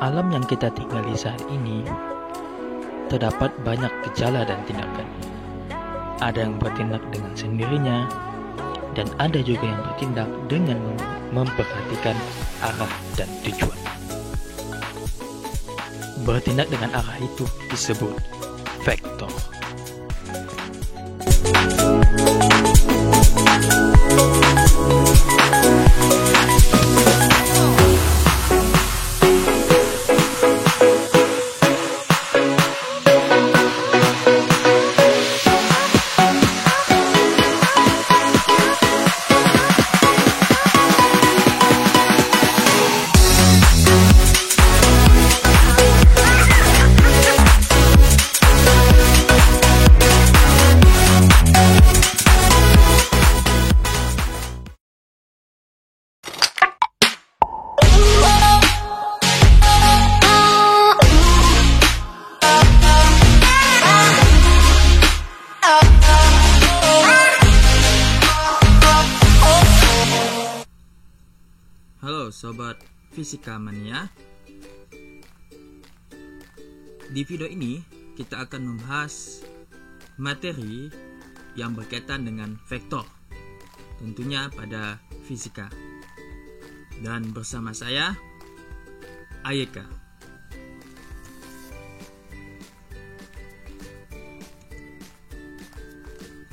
alam yang kita tinggali saat ini, terdapat banyak gejala dan tindakan. Ada yang bertindak dengan sendirinya, dan ada juga yang bertindak dengan memperhatikan arah dan tujuan. Bertindak dengan arah itu disebut vektor. Halo Sobat Fisika Mania. Di video ini kita akan membahas materi yang berkaitan dengan vektor, tentunya pada fisika. Dan bersama saya Ayeka.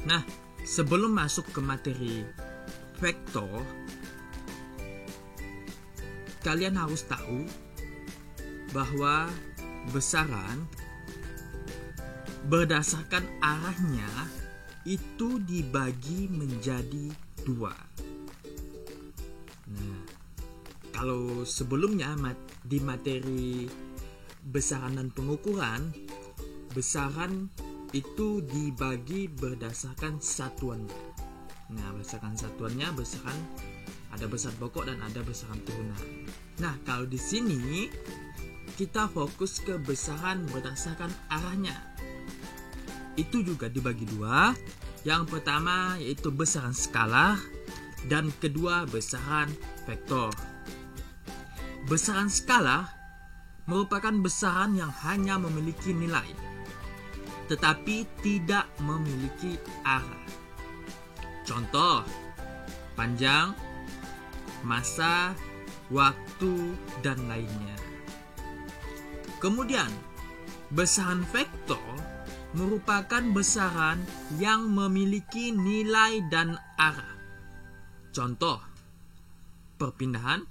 Nah, sebelum masuk ke materi vektor, kalian harus tahu bahwa besaran berdasarkan arahnya itu dibagi menjadi dua. Nah, kalau sebelumnya di materi besaran dan pengukuran, besaran itu dibagi berdasarkan satuannya. Nah, berdasarkan satuannya, besaran ada besaran pokok dan ada besaran turunan. Nah, kalau di sini kita fokus ke besaran berdasarkan arahnya. Itu juga dibagi dua. Yang pertama yaitu besaran skalar dan kedua besaran vektor. Besaran skalar merupakan besaran yang hanya memiliki nilai, tetapi tidak memiliki arah. Contoh, panjang, masa, waktu, dan lainnya. Kemudian, besaran vektor merupakan besaran yang memiliki nilai dan arah. Contoh, perpindahan,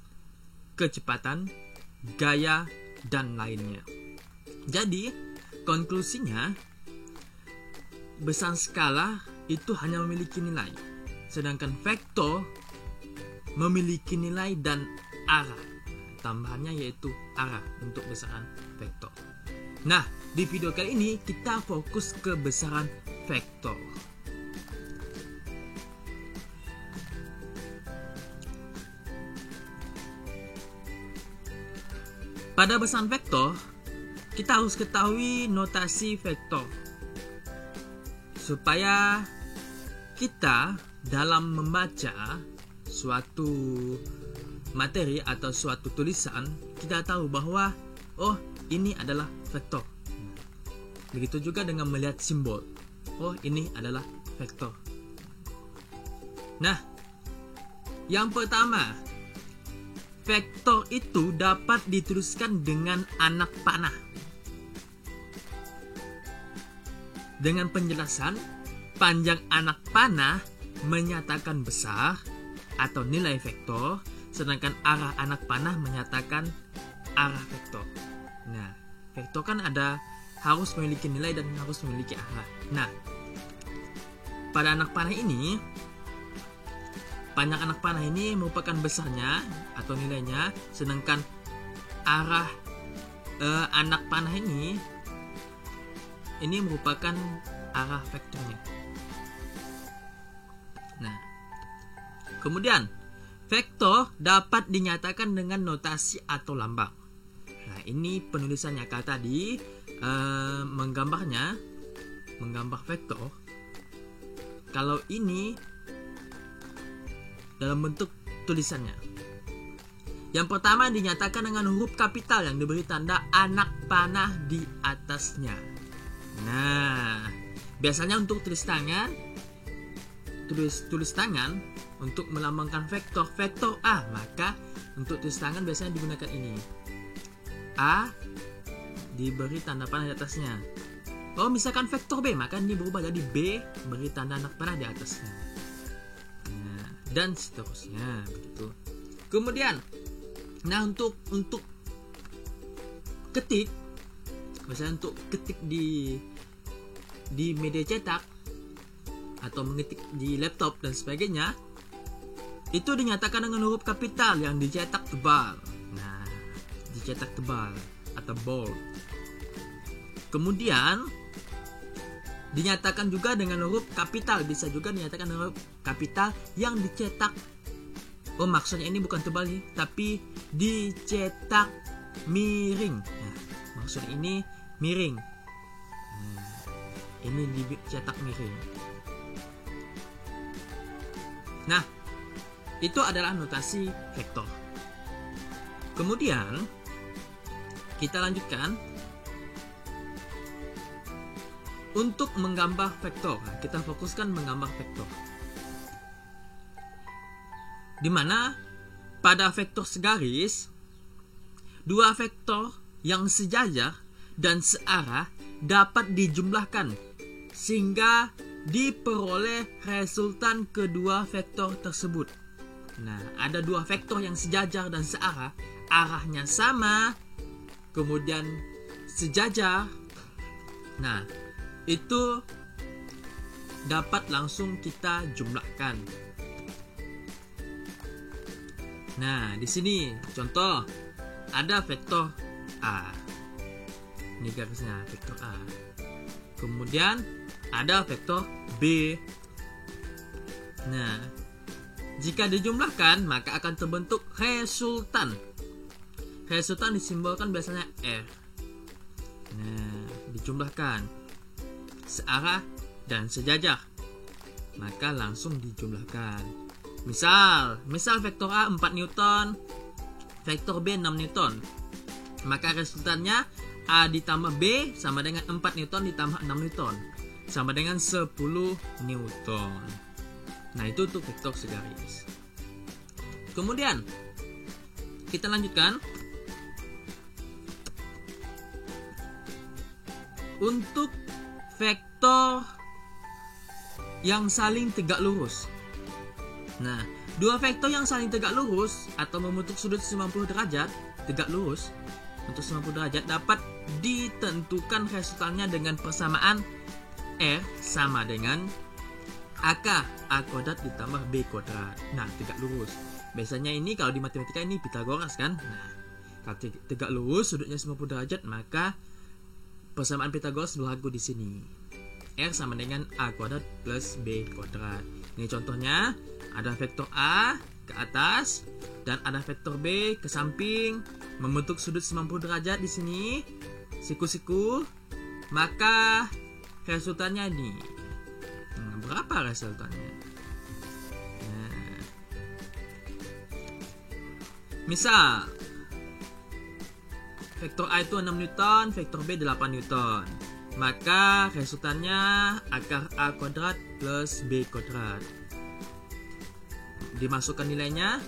kecepatan, gaya, dan lainnya. Jadi, konklusinya, besaran skala itu hanya memiliki nilai, sedangkan vektor memiliki nilai dan arah. Tambahannya yaitu arah untuk besaran vektor. Nah, di video kali ini kita fokus ke besaran vektor. Pada besaran vektor, kita harus ketahui notasi vektor supaya kita dalam membaca suatu materi atau suatu tulisan, kita tahu bahwa oh, ini adalah vektor. Begitu juga dengan melihat simbol. Oh, ini adalah vektor. Nah, yang pertama, vektor itu dapat dituliskan dengan anak panah. Dengan penjelasan, panjang anak panah menyatakan besar atau nilai vektor, sedangkan arah anak panah menyatakan arah vektor. Nah, vektor kan harus memiliki nilai dan harus memiliki arah. Nah, pada anak panah ini, panjang anak panah ini merupakan besarnya atau nilainya, sedangkan arah anak panah ini merupakan arah vektornya. Nah, kemudian vektor dapat dinyatakan dengan notasi atau lambang. Nah, ini penulisannya. Kalau tadi menggambar vektor, kalau ini dalam bentuk tulisannya. Yang pertama dinyatakan dengan huruf kapital yang diberi tanda anak panah di atasnya. Nah, biasanya untuk tulis tangan untuk melambangkan vektor A, maka untuk tulis tangan biasanya digunakan ini. A diberi tanda panah di atasnya. Oh, misalkan vektor B, maka ini berubah jadi B beri tanda anak panah di atasnya. Nah, dan seterusnya begitu. Kemudian, nah untuk ketik, misalnya untuk ketik di media cetak atau mengetik di laptop dan sebagainya, itu dinyatakan dengan huruf kapital yang dicetak tebal. Nah, dicetak tebal atau bold. Kemudian dinyatakan juga dengan huruf kapital, bisa juga dinyatakan dengan huruf kapital yang dicetak. Oh, maksudnya ini bukan tebal nih, tapi dicetak miring. Nah, maksudnya ini miring. Nah, ini dicetak miring. Nah, itu adalah notasi vektor. Kemudian kita lanjutkan untuk menggambar vektor. Nah, kita fokuskan menggambar vektor. Di mana pada vektor segaris, dua vektor yang sejajar dan searah dapat dijumlahkan sehingga diperoleh resultan kedua vektor tersebut. Nah, ada dua vektor yang sejajar dan searah, arahnya sama, kemudian sejajar. Nah, itu dapat langsung kita jumlahkan. Nah, di sini contoh ada vektor A. Ini garisnya vektor A. Kemudian ada vektor B. Nah, jika dijumlahkan maka akan terbentuk resultan. Resultan disimbolkan biasanya R. Nah, dijumlahkan searah dan sejajar, maka langsung dijumlahkan. Misal vektor A 4 Newton, vektor B 6 Newton. Maka resultannya A ditambah B sama dengan 4 Newton ditambah 6 Newton, sama dengan 10 Newton. Nah, itu untuk vektor segaris. Kemudian kita lanjutkan untuk vektor yang saling tegak lurus. Nah, dua vektor yang saling tegak lurus atau membentuk sudut 90 derajat tegak lurus untuk 90 derajat dapat ditentukan resultannya dengan persamaan R sama dengan AK A kuadrat ditambah B kuadrat. Nah, tegak lurus. Biasanya ini kalau di matematika ini Pythagoras kan. Nah, kalau tegak lurus sudutnya 90 derajat maka persamaan Pythagoras berlaku di sini. R sama dengan A kuadrat plus B kuadrat. Ini contohnya, ada vektor A ke atas dan ada vektor B ke samping membentuk sudut 90 derajat di sini, siku-siku. Maka resultannya ini. Nah, berapa resultannya? Nah, misal vektor A itu 6 Newton, vektor B 8 Newton. Maka resultannya akar A kuadrat plus B kuadrat. Dimasukkan nilainya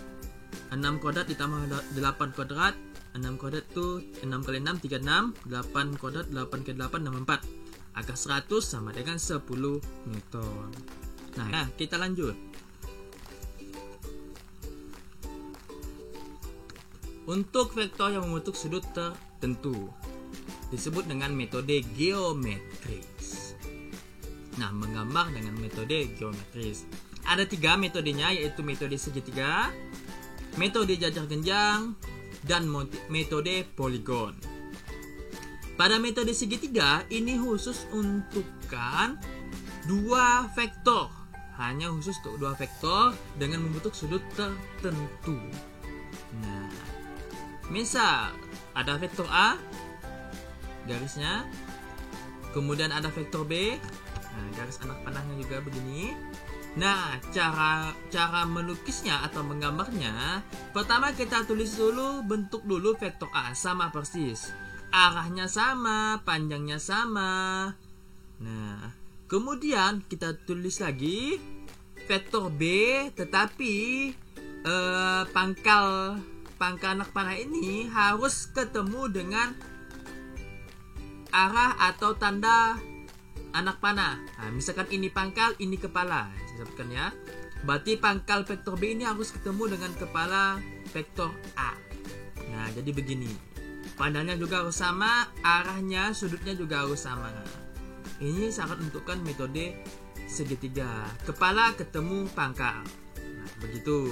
6 kuadrat ditambah 8 kuadrat. 6 kuadrat itu 6 kali 6 36, 8 kuadrat 8 kali 8 64. Akar 100 sama dengan 10 Newton. Nah, kita lanjut. Untuk vektor yang membentuk sudut tertentu disebut dengan metode geometris. Nah, menggambar dengan metode geometris. Ada 3 metodenya, yaitu metode segitiga, metode jajar genjang, dan metode poligon. Pada metode segitiga, ini khusus untukkan 2 vektor. Hanya khusus untuk 2 vektor dengan membentuk sudut tertentu. Nah, misal ada vektor A, garisnya, kemudian ada vektor B, nah garis anak panahnya juga begini, Nah, cara melukisnya atau menggambarnya, pertama kita tulis dulu, bentuk dulu vektor A sama persis. Arahnya sama, panjangnya sama. Nah, kemudian kita tulis lagi vektor B, tetapi pangkal anak panah ini harus ketemu dengan arah atau tanda anak panah. Nah, misalkan ini pangkal, ini kepala. Saya sebutkan ya. Berarti pangkal vektor B ini harus ketemu dengan kepala vektor A. Nah, jadi begini. Pandangannya juga harus sama, arahnya, sudutnya juga harus sama. Ini sangat menentukan metode segitiga. Kepala ketemu pangkal. Nah, begitu.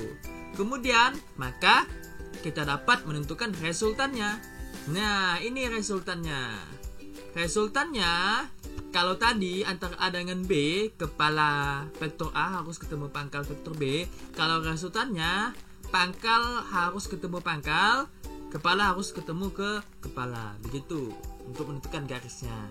Kemudian, maka kita dapat menentukan resultannya. Nah, ini resultannya. Resultannya, kalau tadi antara A dengan B, kepala vektor A harus ketemu pangkal vektor B. Kalau resultannya, pangkal harus ketemu pangkal, kepala harus ketemu ke kepala. Begitu untuk menentukan garisnya.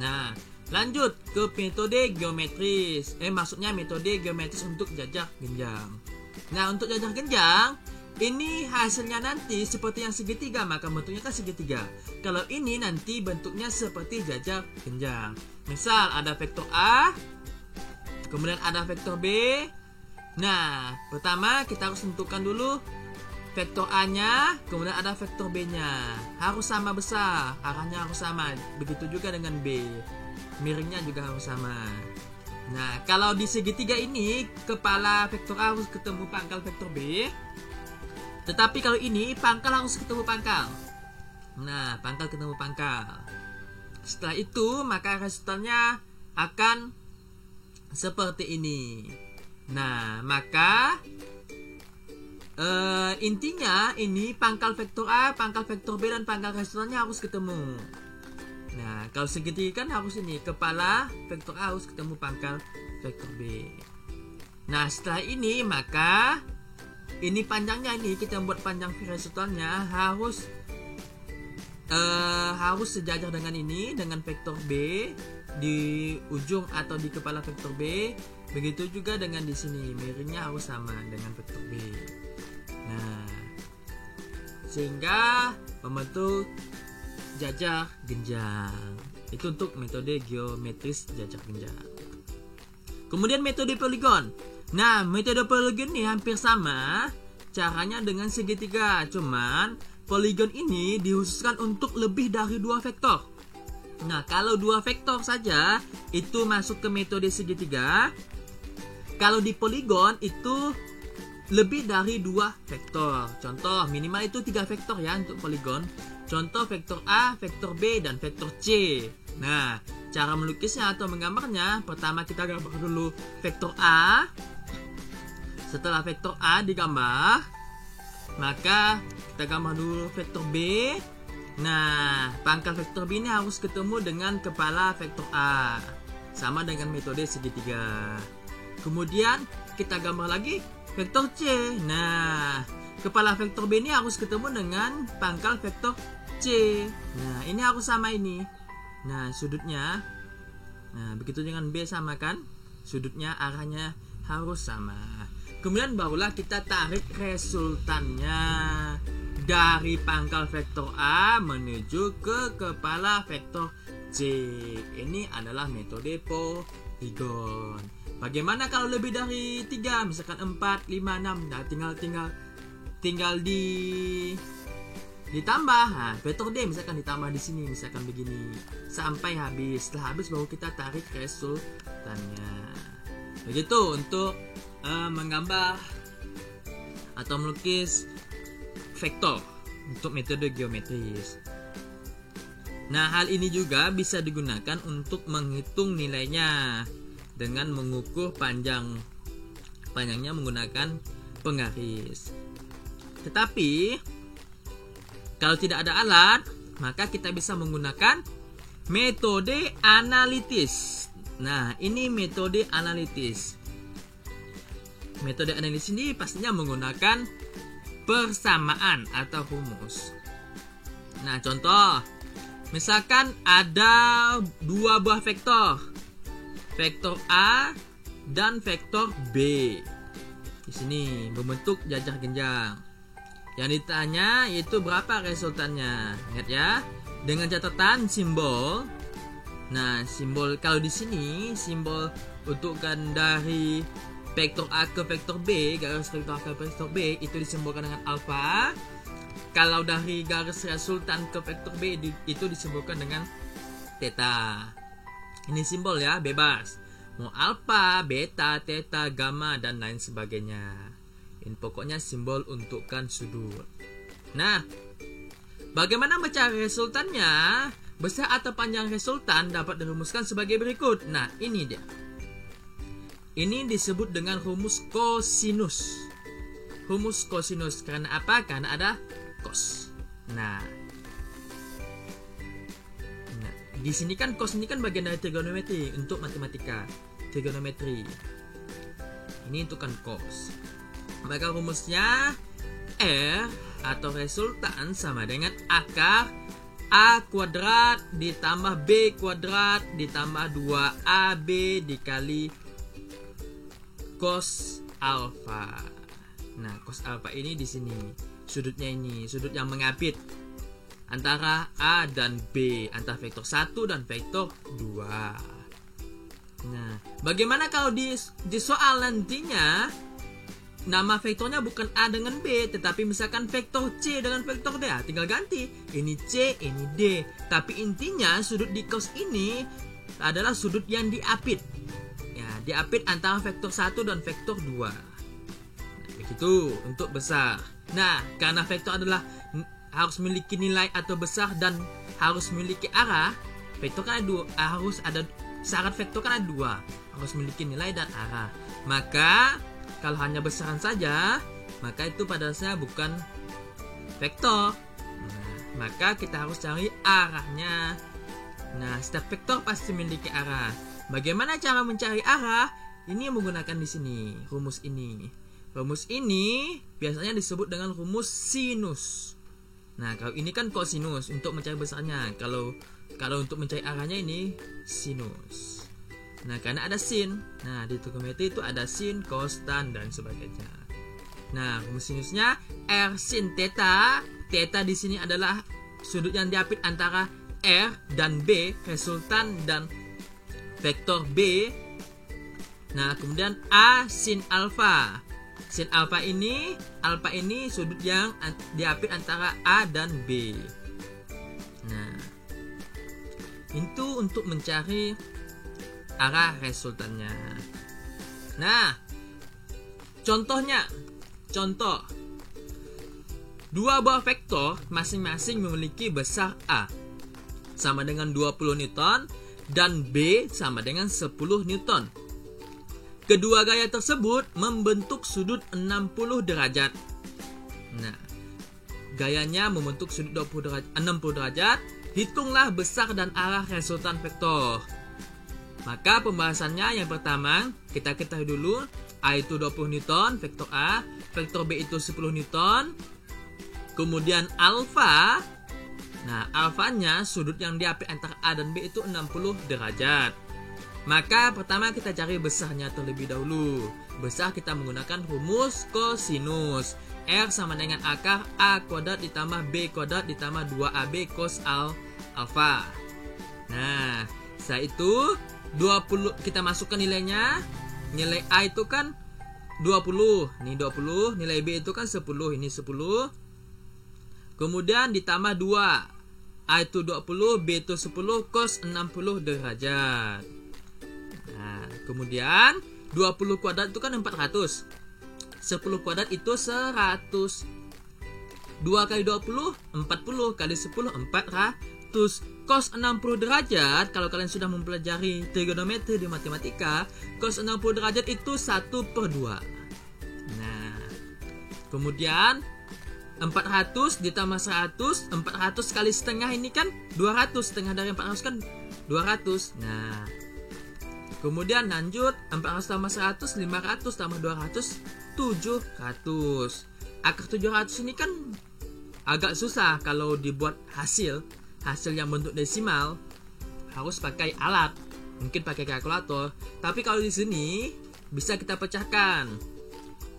Nah, lanjut ke metode geometris. Maksudnya metode geometris untuk jajar genjang. Nah, untuk jajar genjang, ini hasilnya nanti seperti yang segitiga, maka bentuknya kan segitiga. Kalau ini nanti bentuknya seperti jajar genjang. Misal ada vektor A, kemudian ada vektor B. Nah, pertama kita harus tentukan dulu vektor A-nya, kemudian ada vektor B-nya. Harus sama besar, arahnya harus sama. Begitu juga dengan B. Miringnya juga harus sama. Nah, kalau di segitiga ini, kepala vektor A harus ketemu pangkal vektor B. Tetapi kalau ini pangkal harus ketemu pangkal. Nah, pangkal ketemu pangkal. Setelah itu maka resultannya akan seperti ini. Nah, maka intinya ini pangkal vektor A, pangkal vektor B, dan pangkal resultannya harus ketemu. Nah, kalau segitiga kan harus ini, kepala vektor A harus ketemu pangkal vektor B. Nah, setelah ini maka ini panjangnya, ini kita buat panjang resultannya harus sejajar dengan ini, dengan vektor B di ujung atau di kepala vektor B. Begitu juga dengan di sini, miringnya harus sama dengan vektor B. Nah, sehingga membentuk jajar genjang. Itu untuk metode geometris jajar genjang. Kemudian metode poligon. Nah, metode poligon ini hampir sama caranya dengan segitiga, cuman poligon ini dikhususkan untuk lebih dari 2 vektor. Nah, kalau 2 vektor saja itu masuk ke metode segitiga. Kalau di poligon itu lebih dari 2 vektor. Contoh, minimal itu 3 vektor ya untuk poligon. Contoh vektor A, vektor B, dan vektor C. Nah, cara melukisnya atau menggambarnya, pertama kita gambar dulu vektor A. Setelah vektor A digambar, maka kita gambar dulu vektor B. Nah, pangkal vektor B ini harus ketemu dengan kepala vektor A, sama dengan metode segitiga. Kemudian kita gambar lagi vektor C. Nah, kepala vektor B ini harus ketemu dengan pangkal vektor C. Nah, ini harus sama ini. Nah, sudutnya. Nah, begitu dengan B sama kan? Sudutnya, arahnya harus sama. Kemudian barulah kita tarik resultannya dari pangkal vektor A menuju ke kepala vektor C. Ini adalah metode poligon. Bagaimana kalau lebih dari 3, misalkan 4, 5, 6? Nah, tinggal ditambah. Nah, vektor D misalkan ditambah di sini, misalkan begini sampai habis. Setelah habis baru kita tarik resultannya. Begitu untuk menggambar atau melukis vektor untuk metode geometris. Nah, hal ini juga bisa digunakan untuk menghitung nilainya dengan mengukur panjangnya menggunakan penggaris. Tetapi kalau tidak ada alat, maka kita bisa menggunakan metode analitis. Nah, ini metode analitis. Metode analisis ini pastinya menggunakan persamaan atau rumus. Nah, contoh, misalkan ada 2 buah vektor. Vektor A dan vektor B. Di sini membentuk jajar genjang. Yang ditanya yaitu berapa resultannya. Ingat ya, dengan catatan simbol. Nah, simbol kalau di sini simbol untukkan dari vektor A ke vektor B, garis vektor A ke vektor B itu disimbolkan dengan alfa. Kalau dari garis resultan ke vektor B itu disimbolkan dengan theta. Ini simbol ya, bebas. Mau alfa, beta, theta, gamma dan lain sebagainya. Ini pokoknya simbol untukkan sudut. Nah, bagaimana mencari resultannya? Besar atau panjang resultan dapat dirumuskan sebagai berikut. Nah, ini dia. Ini disebut dengan rumus kosinus. Rumus kosinus karena apa? Karena ada cos. Nah, di sini kan cos ini kan bagian dari trigonometri untuk matematika. Trigonometri. Ini untuk kan cos. Maka rumusnya R atau resultan sama dengan akar A kuadrat ditambah B kuadrat ditambah 2AB dikali cos alfa. Nah, cos alfa ini di sini. Sudutnya ini, sudut yang mengapit antara A dan B, antara vektor 1 dan vektor 2. Nah, bagaimana kalau di soal nantinya nama vektornya bukan A dengan B, tetapi misalkan vektor C dengan vektor D. Tinggal ganti. Ini C, ini D. Tapi intinya sudut di cos ini adalah sudut yang diapit. Ya, diapit antara vektor 1 dan vektor 2. Nah, begitu untuk besar. Nah, karena vektor adalah harus memiliki nilai atau besar dan harus memiliki arah, vektor kan ada dua, harus ada syarat vektor kan ada dua, harus memiliki nilai dan arah. Maka kalau hanya besaran saja, maka itu pada dasarnya bukan vektor. Nah, maka kita harus cari arahnya. Nah, setiap vektor pasti memiliki arah. Bagaimana cara mencari arah? Ini menggunakan di sini rumus ini. Rumus ini biasanya disebut dengan rumus sinus. Nah, kalau ini kan kosinus untuk mencari besarnya. Kalau untuk mencari arahnya ini sinus. Nah, karena ada sin. Nah, di trigonometri itu ada sin, cos, tan, dan sebagainya. Nah, rumus sinusnya R sin theta. Theta di sini adalah sudut yang diapit antara R dan B, resultan dan vektor B. Nah, kemudian A sin alfa. Sin alfa ini sudut yang diapit antara A dan B. Nah, itu untuk mencari arah resultannya. Nah, contoh dua buah vektor masing-masing memiliki besar A sama dengan 20 Newton dan B sama dengan 10 Newton. Kedua gaya tersebut membentuk sudut 60 derajat. Nah, gayanya membentuk sudut 60 derajat. Hitunglah besar dan arah resultan vektor. Maka pembahasannya yang pertama, kita ketahui dulu A itu 20 Newton, vektor A, vektor B itu 10 Newton. Kemudian alfa. Nah, alfanya sudut yang diapit antara A dan B itu 60 derajat. Maka pertama kita cari besarnya terlebih dahulu. Besar kita menggunakan rumus kosinus. R sama dengan akar A kuadrat ditambah B kuadrat ditambah 2AB cos alfa. Nah, setelah itu 20 kita masukkan nilainya. Nilai A itu kan 20. Ini 20, nilai B itu kan 10, ini 10. Kemudian ditambah 2. A itu 20, B itu 10 cos 60 derajat. Nah, kemudian 20 kuadrat itu kan 400. 10 kuadrat itu 100. 2 kali 20, 40 kali 10, 400. Cos 60 derajat, kalau kalian sudah mempelajari trigonometri di matematika, cos 60 derajat itu 1/2. Nah, kemudian 400 ditambah 100, 400 kali setengah ini kan 200, setengah dari 400 kan 200. Nah, kemudian lanjut 400 tambah 100, 500 tambah 200, 700. Akar 700 ini kan agak susah kalau dibuat hasil yang bentuk desimal, harus pakai alat, mungkin pakai kalkulator. Tapi kalau di sini bisa kita pecahkan.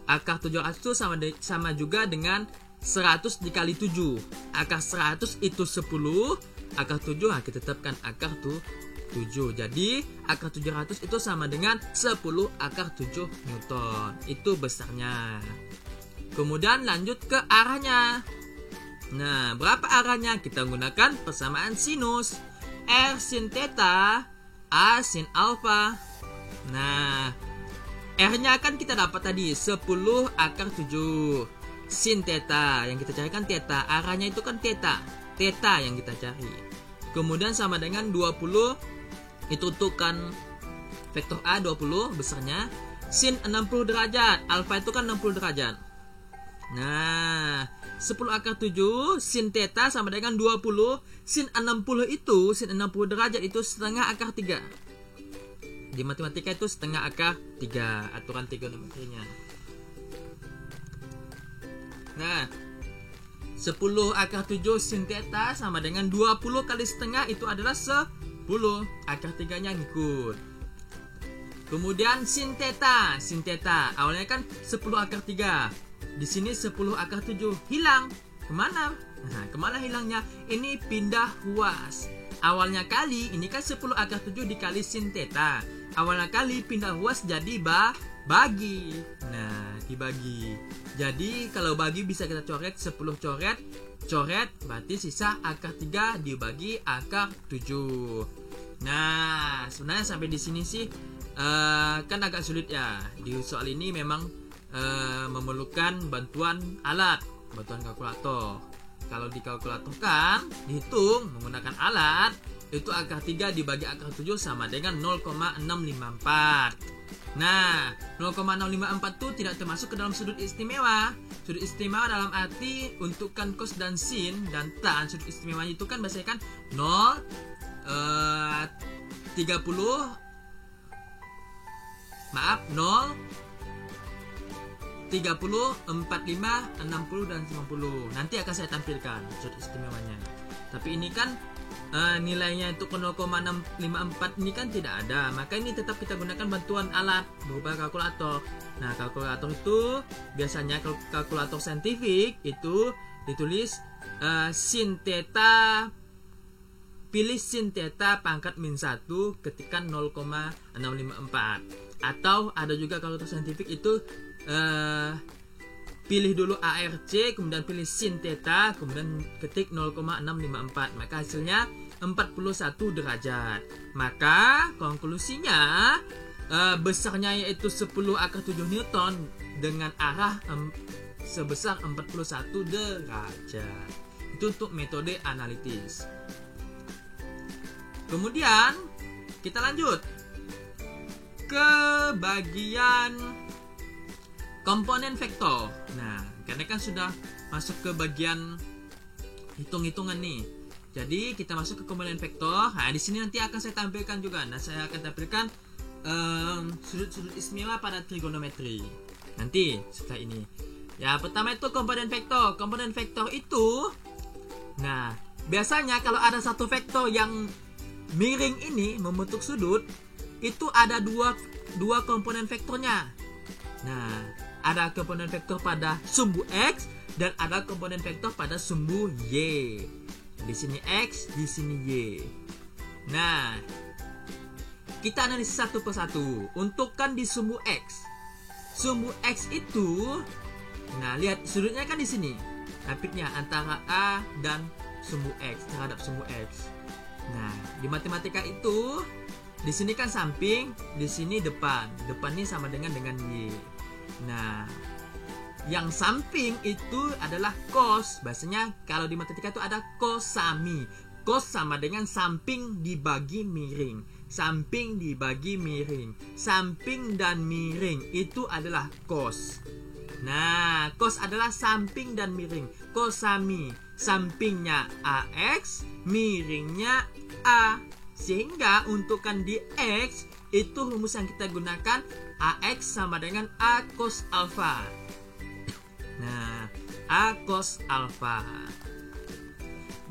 Akar 700 itu sama juga dengan 100 dikali 7. Akar 100 itu 10, akar 7 kita tetapkan akar 7. Jadi akar 700 itu sama dengan 10 akar 7 Newton. Itu besarnya. Kemudian lanjut ke arahnya. Nah, berapa arahnya? Kita gunakan persamaan sinus. R sin theta, A sin alpha. Nah, R-nya kan kita dapat tadi 10 akar 7. Sin theta, yang kita cari kan theta. Arahnya itu kan theta. Theta yang kita cari. Kemudian sama dengan 20. Itu untuk kan vektor A 20 besarnya. Sin 60 derajat. Alpha itu kan 60 derajat. Nah, 10 akar 7 sin theta sama dengan 20. Sin 60 itu, sin 60 derajat itu setengah akar 3. Di matematika itu setengah akar 3, aturan trigonometrinya. Nah, 10 akar 7 sin theta sama dengan 20 kali setengah itu adalah 10. Akar 3-nya ngikut. Kemudian sin theta. Sin theta awalnya kan 10 akar 3. Di sini 10 akar 7 hilang. Kemana? Nah, kemana hilangnya? Ini pindah ruas. Awalnya kali, ini kan 10 akar 7 dikali sin theta. Awalnya kali pindah ruas jadi bagi. Nah, dibagi. Jadi kalau bagi bisa kita coret 10 coret berarti sisa akar 3 dibagi akar 7. Nah, sebenarnya sampai di sini sih kan agak sulit ya. Di soal ini memang memerlukan bantuan alat, bantuan kalkulator. Kalau di kalkulator kan dihitung menggunakan alat, itu akar 3 dibagi akar 7 sama dengan 0,654. Nah, 0,654 itu tidak termasuk ke dalam sudut istimewa. Sudut istimewa dalam arti untukkan cos dan sin dan tan. Sudut istimewa itu kan biasanya kan 0, 30, maaf 0, 30, 45, 60, dan 90. Nanti akan saya tampilkan sudut istimewanya. Tapi ini kan nilainya itu ke 0,654 ini kan tidak ada. Maka ini tetap kita gunakan bantuan alat berupa kalkulator. Nah, kalkulator itu biasanya kalkulator saintifik itu ditulis sin theta, pilih sin theta pangkat min 1 ketikan 0,654. Atau ada juga kalkulator saintifik itu pilih dulu ARC, kemudian pilih sin theta, kemudian ketik 0,654. Maka hasilnya 41 derajat. Maka konklusinya besarnya yaitu 10 akar 7 Newton dengan arah sebesar 41 derajat. Itu untuk metode analitis. Kemudian kita lanjut ke bagian komponen vektor. Nah, karena kan sudah masuk ke bagian hitung-hitungan nih. Jadi kita masuk ke komponen vektor. Nah, di sini nanti akan saya tampilkan juga. Nah, saya akan tampilkan sudut-sudut istimewa pada trigonometri. Nanti setelah ini. Ya, pertama itu komponen vektor. Komponen vektor itu, nah, biasanya kalau ada satu vektor yang miring ini membentuk sudut, itu ada dua komponen vektornya. Nah, ada komponen vektor pada sumbu X dan ada komponen vektor pada sumbu Y. Di sini X, di sini Y. Nah, kita analisis satu persatu. Untukkan di sumbu X. Sumbu X itu, nah lihat sudutnya kan di sini. Lapiknya antara A dan sumbu X terhadap sumbu X. Nah, di matematika itu di sini kan samping, di sini depan. Depan ini sama dengan Y. Nah, yang samping itu adalah cos. Bahasanya kalau di matematika itu ada cosami. Cos sama dengan samping dibagi miring. Samping dibagi miring. Samping dan miring itu adalah cos. Nah, cos adalah samping dan miring. Cosami, sampingnya AX, miringnya A. Sehingga untukkan di X itu rumus yang kita gunakan AX sama dengan A cos alpha. Nah, A cos alpha.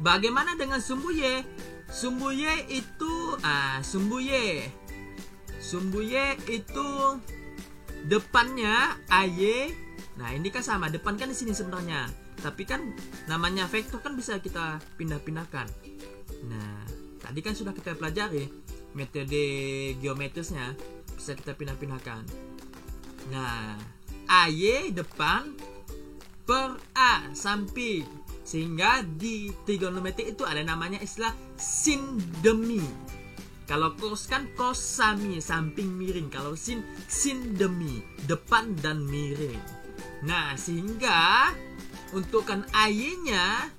Bagaimana dengan sumbu Y? Sumbu Y itu sumbu Y itu depannya AY. Nah, ini kan sama, depan kan di sini sebenarnya. Tapi kan namanya vektor kan bisa kita pindah-pindahkan. Nah, tadi kan sudah kita pelajari metode geometrisnya, bisa kita pindah-pindahkan. Nah, AY depan per A samping, sehingga di trigonometri itu ada namanya istilah sin demi. Kalau cos kan cos sami, samping miring. Kalau sin demi, depan dan miring. Nah, sehingga untuk kan AY-nya,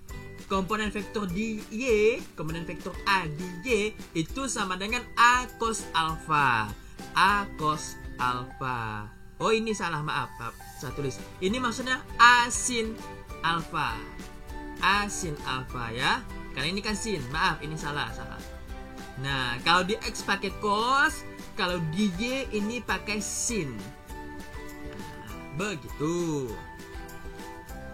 komponen vektor di Y, komponen vektor A di Y itu sama dengan A cos alfa. A cos alfa. Oh, ini salah, maaf. Saya tulis. Ini maksudnya A sin alfa. A sin alfa ya. Karena ini kan sin. Maaf, ini salah. Nah, kalau di X pakai cos, kalau di Y ini pakai sin. Nah, begitu.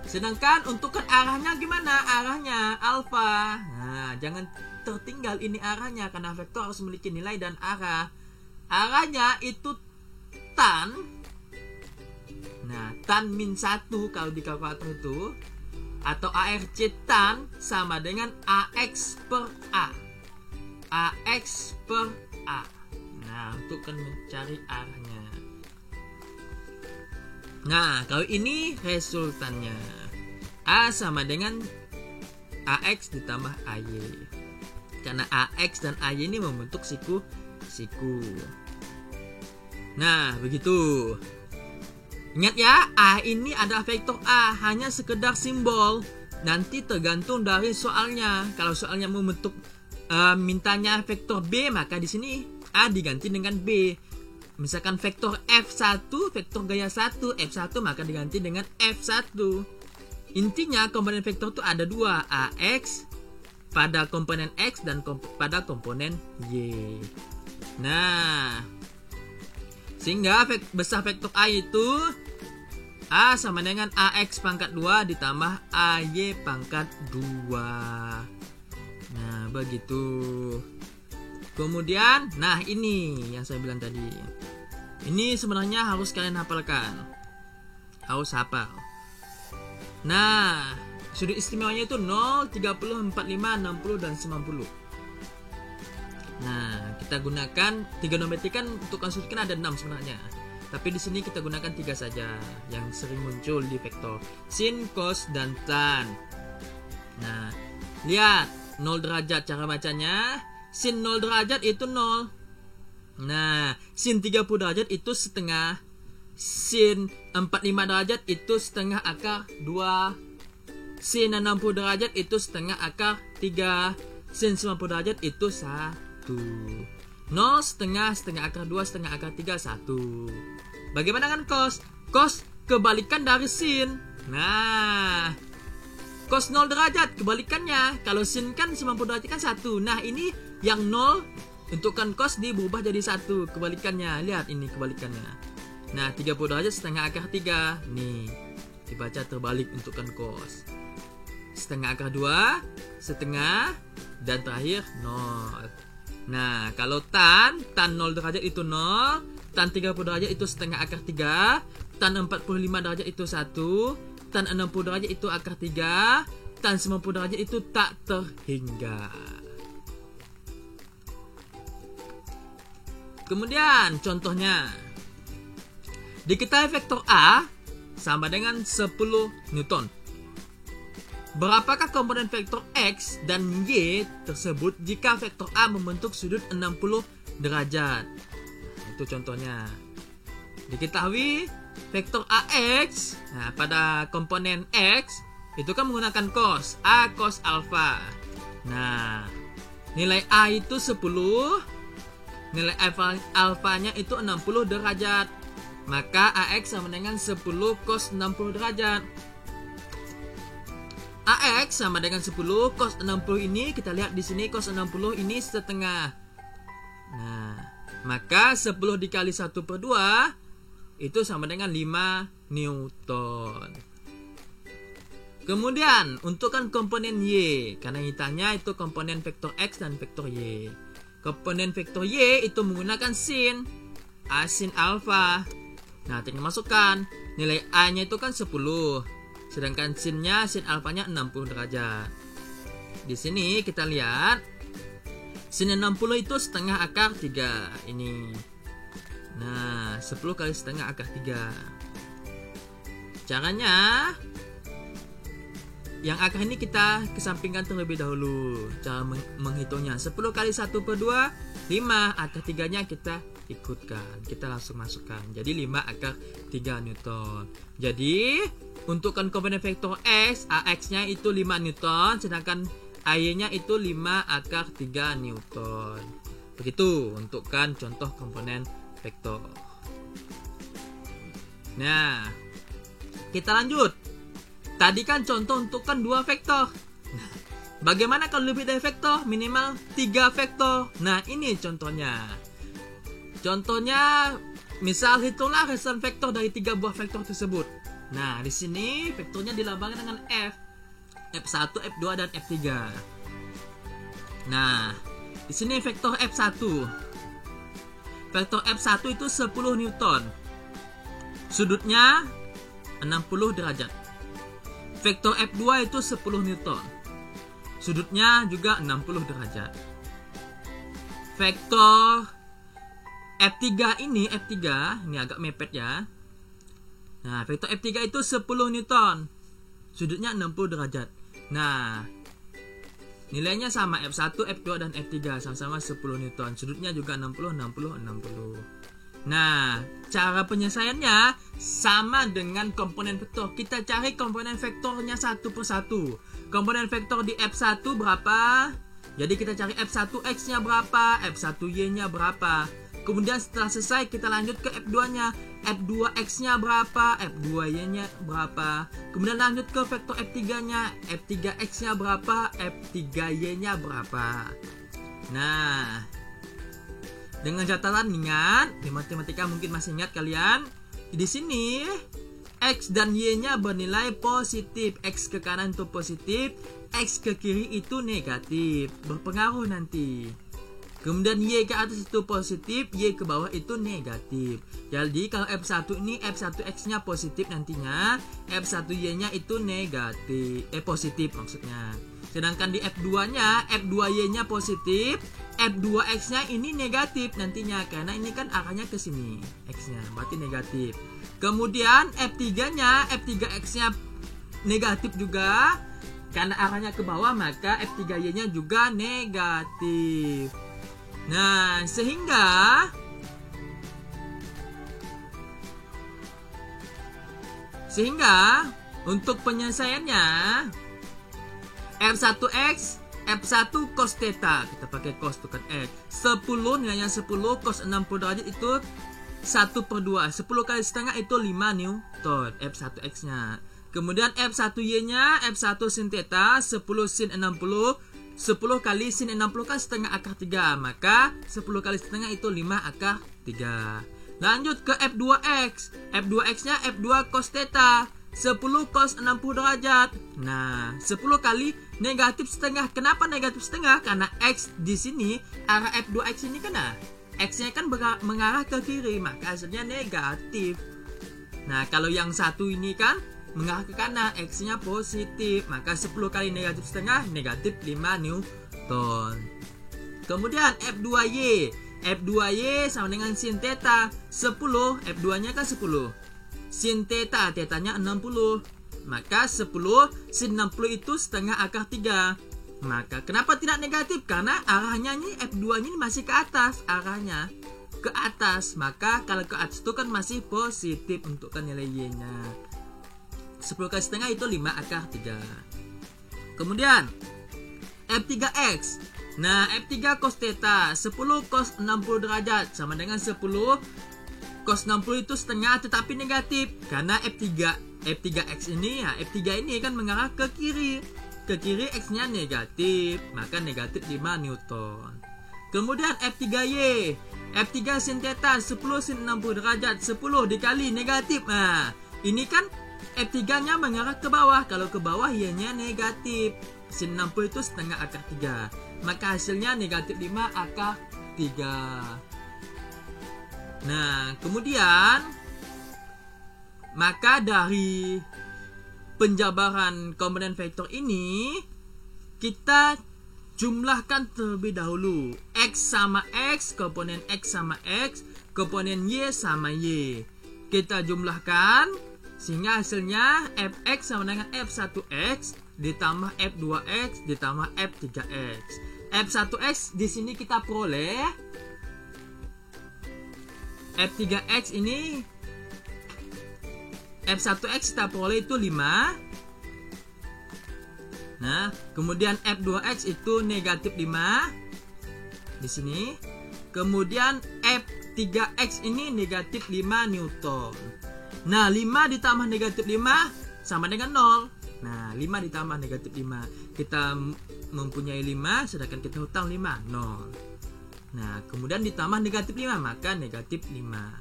Sedangkan untuk kan arahnya gimana? Arahnya alfa. Nah, jangan tertinggal ini arahnya, karena vektor harus memiliki nilai dan arah. Arahnya itu tan. Nah, tan min 1 kalau di kalkulator itu, atau ARC tan sama dengan AX per A. AX per A. Nah, untuk kan mencari arahnya. Nah, kalau ini resultannya A sama dengan AX ditambah AY. Karena AX dan AY ini membentuk siku. Nah, begitu. Ingat ya, A ini adalah vektor A, hanya sekedar simbol. Nanti tergantung dari soalnya. Kalau soalnya membentuk mintanya vektor B, maka di sini A diganti dengan B. Misalkan vektor F1, vektor gaya 1, F1, maka diganti dengan F1. Intinya komponen vektor itu ada dua, AX pada komponen X dan pada komponen Y. Nah, sehingga besar vektor A itu A sama dengan AX pangkat 2 ditambah AY pangkat 2. Nah, begitu. Kemudian, nah ini yang saya bilang tadi. Ini sebenarnya harus kalian hafalkan. Harus hafal. Nah, sudut istimewanya itu 0, 30, 45, 60, dan 90. Nah, kita gunakan trigonometri kan untuk sudut kan ada 6 sebenarnya. Tapi di sini kita gunakan 3 saja yang sering muncul di vektor. Sin, cos, dan tan. Nah, lihat 0 derajat cara bacanya. Sin 0 derajat itu 0. Nah, sin 30 derajat itu setengah. Sin 45 derajat itu setengah akar 2. Sin 60 derajat itu setengah akar 3. Sin 90 derajat itu 1. 0 setengah akar 2 setengah akar 3 1. Bagaimana kan cos? Cos kebalikan dari sin. Nah, cos 0 derajat kebalikannya. Kalau sin kan 90 derajat kan 1. Nah, ini yang 0 untuk kan cos berubah jadi 1 kebalikannya. Lihat ini kebalikannya. Nah, 30 derajat setengah akar 3. Nih, dibaca terbalik untuk kan cos. Setengah akar 2, setengah, dan terakhir 0. Nah, kalau tan 0 derajat itu 0, tan 30 derajat itu setengah akar 3, tan 45 derajat itu 1, tan 60 derajat itu akar 3, tan 90 derajat itu tak terhingga. Kemudian contohnya, diketahui vektor A sama dengan 10 Newton. Berapakah komponen vektor X dan Y tersebut jika vektor A membentuk sudut 60 derajat? Itu contohnya. Diketahui vektor AX, nah pada komponen X itu kan menggunakan cos, A cos alfa. Nah, nilai A itu 10, nilai alfanya itu 60 derajat. Maka AX sama dengan 10 cos 60 derajat. AX sama dengan 10 cos 60 ini, kita lihat di sini cos 60 ini setengah. Nah, maka 10 dikali 1/2 itu sama dengan 5 Newton. Kemudian untuk kan komponen Y, karena ditanya itu komponen vektor X dan vektor Y. Komponen vektor Y itu menggunakan sin, A sin alfa. Nah, tinggal masukkan. Nilai A-nya itu kan 10. Sedangkan sin alfanya 60 derajat. Di sini kita lihat sin 60 itu setengah akar 3 ini. Nah, 10 kali setengah akar 3. Caranya, yang akar ini kita kesampingkan terlebih dahulu. Cara menghitungnya 10 kali 1/2, 5. Akar 3-nya kita ikutkan. Kita langsung masukkan. Jadi 5 akar 3 Newton. Jadi, untukkan komponen vektor X, AX-nya itu 5 Newton. Sedangkan AY-nya itu 5 akar 3 Newton. Begitu untukkan contoh komponen vektor. Nah, kita lanjut. Tadi kan contoh untukkan 2 vektor. Nah, bagaimana kalau lebih dari vektor? Minimal 3 vektor. Nah, ini contohnya. Contohnya, misal hitunglah resan vektor dari 3 buah vektor tersebut. Nah, di sini vektornya dilambangkan dengan F. F1, F2, dan F3. Nah, di sini vektor F1. Vektor F1 itu 10 Newton. Sudutnya 60 derajat. Vektor F2 itu 10 Newton. Sudutnya juga 60 derajat. Vektor F3 ini agak mepet ya. Nah, vektor F3 itu 10 Newton. Sudutnya 60 derajat. Nah, nilainya sama F1, F2, dan F3 sama-sama 10 Newton. Sudutnya juga 60, 60, 60. Nah, cara penyelesaiannya sama dengan komponen vektor. Kita cari komponen vektornya satu persatu. Komponen vektor di F1 berapa? Jadi kita cari F1X-nya berapa, F1Y-nya berapa. Kemudian setelah selesai kita lanjut ke F2-nya. F2X-nya berapa, F2Y-nya berapa. Kemudian lanjut ke vektor F3-nya. F3X-nya berapa, F3Y-nya berapa. Nah, dengan catatan ingat, di matematika mungkin masih ingat kalian. Di sini X dan Y-nya bernilai positif. X ke kanan itu positif, X ke kiri itu negatif. Berpengaruh nanti. Kemudian Y ke atas itu positif, Y ke bawah itu negatif. Jadi kalau F1 ini F1X-nya positif nantinya, F1Y-nya itu negatif. Positif maksudnya. Sedangkan di F2-nya, F2Y-nya positif, F2X-nya ini negatif nantinya. Karena ini kan arahnya ke sini, X-nya, berarti negatif. Kemudian F3-nya, F3X-nya negatif juga. Karena arahnya ke bawah, maka F3Y-nya juga negatif. Nah, sehingga untuk penyelesaiannya F1X, F1 cos theta, kita pakai cos itu kan X, 10 nilainya 10 cos 60 derajat itu 1/2, 10 kali setengah itu 5 Newton F1X nya. Kemudian F1Y-nya, F1 sin theta, 10 sin 60, 10 kali sin 60 kan setengah akar 3, maka 10 kali setengah itu 5 akar 3. Lanjut ke F2X. F2X-nya F2 cos theta, 10 cos 60 derajat. Nah, 10 kali negatif setengah. Kenapa negatif setengah? Karena X di sini, arah F2X ini kan X-nya kan mengarah ke kiri, maka hasilnya negatif. Nah, kalau yang satu ini kan mengarah ke kanan, X-nya positif, maka 10 kali negatif setengah, negatif 5 Newton. Kemudian F2Y. F2Y sama dengan sin theta, 10, F2-nya kan 10. Sin theta, theta-nya 60. Maka 10 sin 60 itu setengah akar 3. Maka kenapa tidak negatif? Karena arahnya ini F2-nya ini masih ke atas, arahnya ke atas. Maka kalau ke atas itu kan masih positif untuk nilai Y-nya. 10 kali setengah itu 5 akar 3. Kemudian F3X. Nah, F3 cos theta, 10 cos 60 derajat sama dengan 10 cos 60 itu setengah tetapi negatif. Karena F3X ini ya, F3 ini kan mengarah ke kiri. Ke kiri X-nya negatif, maka negatif 5 Newton. Kemudian F3Y. F3 sin theta, 10 sin 60 derajat, 10 dikali negatif. Nah, ini kan F3-nya mengarah ke bawah. Kalau ke bawah Y-nya negatif. Sin 60 itu setengah akar 3. Maka hasilnya negatif 5 akar 3. Nah, kemudian Maka dari penjabaran komponen vektor ini, kita jumlahkan terlebih dahulu. X sama X, komponen X sama X, komponen Y sama Y. Kita jumlahkan sehingga hasilnya fx sama dengan f1x ditambah f2x ditambah f3x. F1x di sini kita peroleh, f3x ini, f1x kita peroleh itu 5. Nah, kemudian f2x itu negatif 5 di sini. Kemudian f3x ini negatif 5 Newton. Nah, 5 ditambah negatif 5 sama dengan 0. Nah, 5 ditambah negatif 5. Kita mempunyai 5, sedangkan kita hutang 5, 0. Nah, kemudian ditambah negatif 5, maka negatif 5.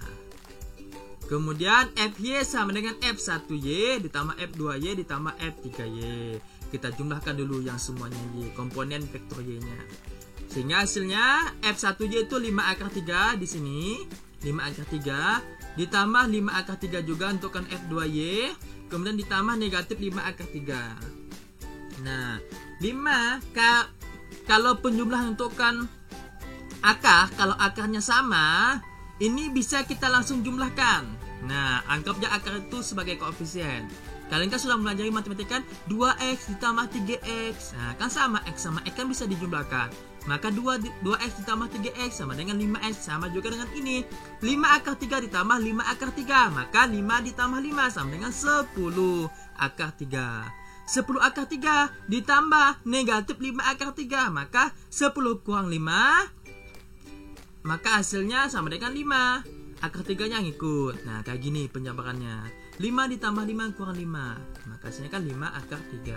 Kemudian Fy sama dengan F1Y ditambah F2Y ditambah F3Y. Kita jumlahkan dulu yang semuanya Y, komponen vektor Y-nya. Sehingga hasilnya F1Y itu 5 akar 3 di sini. 5 akar 3 ditambah 5 akar 3 juga untukkan F2Y. Kemudian ditambah negatif 5 akar 3. Nah, 5 kalau penjumlahan untukkan akar, kalau akarnya sama, ini bisa kita langsung jumlahkan. Nah, anggapnya akar itu sebagai koefisien. Kalian kan sudah mempelajari matematika kan 2x ditambah 3x. Nah, kan sama, x sama x kan bisa dijumlahkan. Maka 2x ditambah 3x sama dengan 5x. Sama juga dengan ini, 5 akar 3 ditambah 5 akar 3. Maka 5 ditambah 5 sama dengan 10 akar 3. 10 akar 3 ditambah negatif 5 akar 3. Maka 10 kurang 5, maka hasilnya sama dengan 5. Akar 3 nya ngikut. Nah, kayak gini penjabarannya. 5 ditambah 5 kurang 5, maka hasilnya kan 5 akar 3.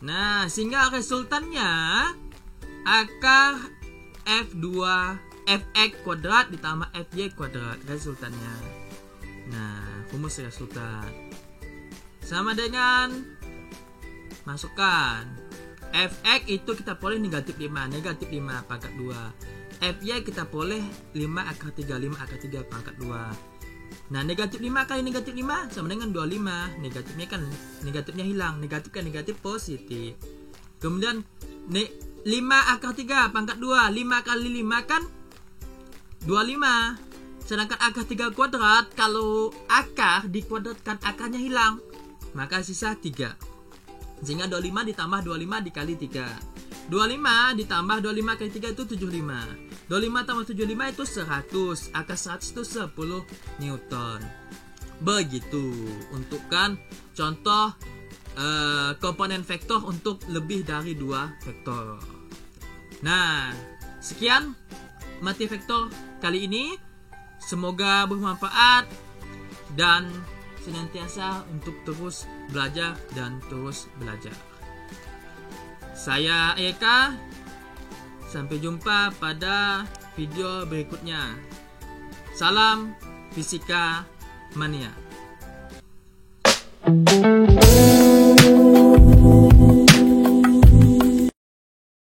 Nah, sehingga resultannya akar fx kuadrat ditambah fy kuadrat resultannya. Nah, rumus resultan sama dengan masukkan fx itu kita boleh negatif 5 pangkat 2. Fy kita boleh 5 akar 3 pangkat 2. Nah, negatif 5 kali negatif 5 sama dengan 25. Negatifnya kan, negatifnya hilang. Negatif kan negatif positif. Kemudian 5 akar 3 pangkat 2. 5 kali 5 kan 25. Sedangkan akar 3 kuadrat, kalau akar dikuadratkan akarnya hilang, maka sisa 3. Sehingga 25 ditambah 25 dikali 3. 25 ditambah 25 kali 3 itu 75. 25 tambah 75 itu 100. Akar 100 itu 10 Newton. Begitu untukkan contoh komponen vektor untuk lebih dari 2 vektor. Nah, sekian mati vektor kali ini. Semoga bermanfaat dan senantiasa untuk terus belajar dan terus belajar. Saya Eka. Sampai jumpa pada video berikutnya. Salam Fisika Mania.